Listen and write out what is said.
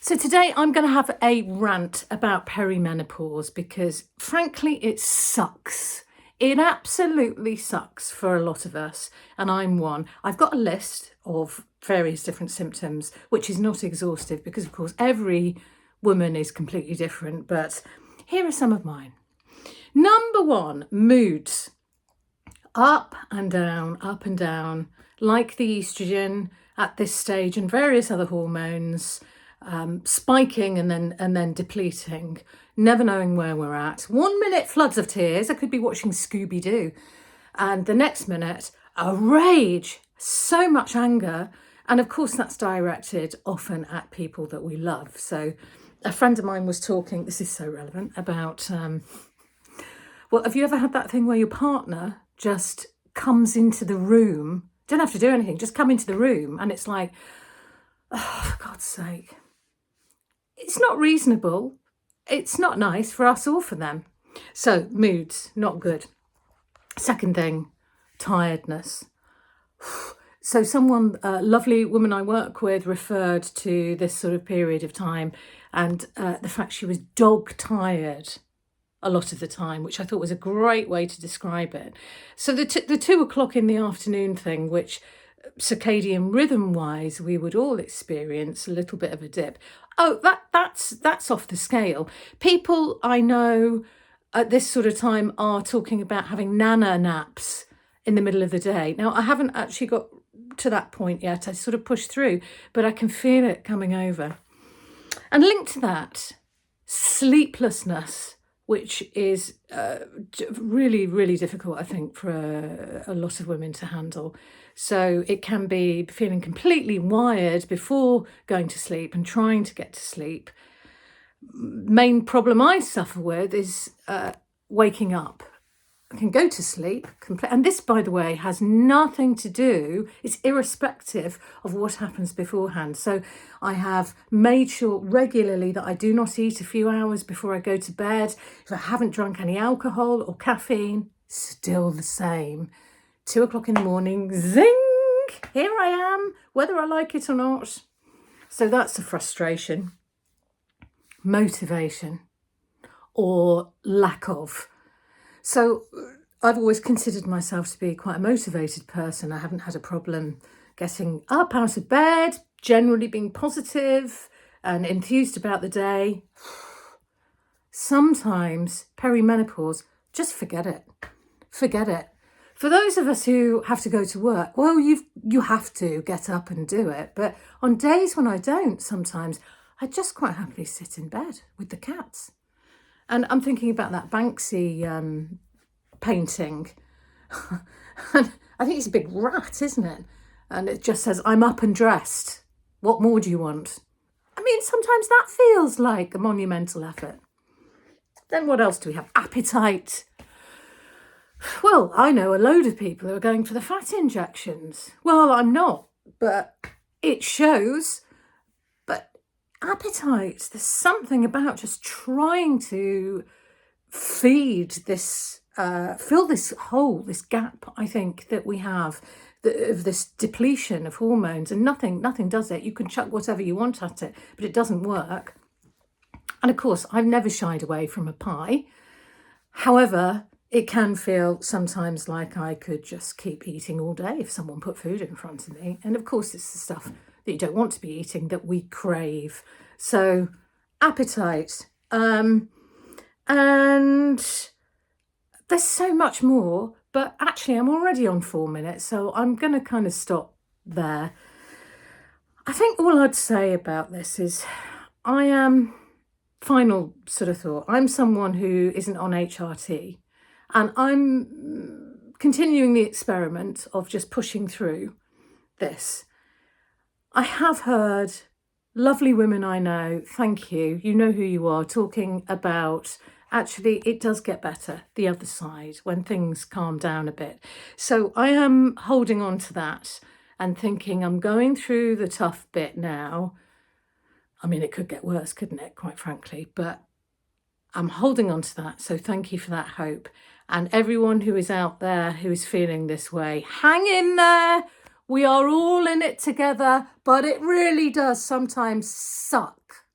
So today I'm going to have a rant about perimenopause because frankly it sucks. It absolutely sucks for a lot of us, and I'm one. I've got a list of various different symptoms, which is not exhaustive because of course every woman is completely different, but here are some of mine. Number one, moods. Up and down, like the estrogen at this stage and various other hormones, spiking and then depleting, never knowing where we're at. 1 minute, floods of tears. I could be watching Scooby-Doo. And the next minute, a rage, so much anger. And of course, that's directed often at people that we love. So a friend of mine was talking, this is so relevant, about, well, have you ever had that thing where your partner just comes into the room, don't have to do anything, just come into the room, and it's like, oh, for God's sake. It's not reasonable. It's not nice for us or for them. So moods, not good. Second thing, tiredness. So someone, a lovely woman I work with, referred to this sort of period of time and the fact she was dog tired a lot of the time, which I thought was a great way to describe it. So the 2 o'clock in the afternoon thing, which circadian rhythm wise we would all experience a little bit of a dip. Oh, that's off the scale. People I know at this sort of time are talking about having nana naps in the middle of the day. Now, I haven't actually got to that point yet. I sort of pushed through, but I can feel it coming over. And linked to that, sleeplessness, which is really, really difficult, I think, for a lot of women to handle. So it can be feeling completely wired before going to sleep and trying to get to sleep. Main problem I suffer with is waking up. I can go to sleep, and this, by the way, has nothing to do, it's irrespective of what happens beforehand. So I have made sure regularly that I do not eat a few hours before I go to bed. If I haven't drunk any alcohol or caffeine, still the same. 2 o'clock in the morning, zing, here I am, whether I like it or not. So that's a frustration. Motivation or lack of. So I've always considered myself to be quite a motivated person. I haven't had a problem getting up out of bed, generally being positive and enthused about the day. Sometimes perimenopause, just forget it. Forget it. For those of us who have to go to work, well, you have to get up and do it. But on days when I don't, sometimes I just quite happily sit in bed with the cats. And I'm thinking about that Banksy painting. And I think it's a big rat, isn't it? And it just says, I'm up and dressed. What more do you want? I mean, sometimes that feels like a monumental effort. Then what else do we have? Appetite. Well, I know a load of people who are going for the fat injections. Well, I'm not, but it shows. Appetite, there's something about just trying to feed this, fill this hole, this gap, I think, that we have of this depletion of hormones, and nothing does it. You can chuck whatever you want at it, but it doesn't work. And of course, I've never shied away from a pie. However, it can feel sometimes like I could just keep eating all day if someone put food in front of me. And of course, it's the stuff that you don't want to be eating that we crave. So appetite. And there's so much more, but actually I'm already on 4 minutes, so I'm going to kind of stop there. I think all I'd say about this is final sort of thought, I'm someone who isn't on HRT. And I'm continuing the experiment of just pushing through this. I have heard lovely women I know, thank you, you know who you are, talking about actually it does get better the other side when things calm down a bit. So I am holding on to that and thinking I'm going through the tough bit now. I mean, it could get worse, couldn't it, quite frankly, but I'm holding on to that. So thank you for that hope. And everyone who is out there who is feeling this way, hang in there. We are all in it together, but it really does sometimes suck.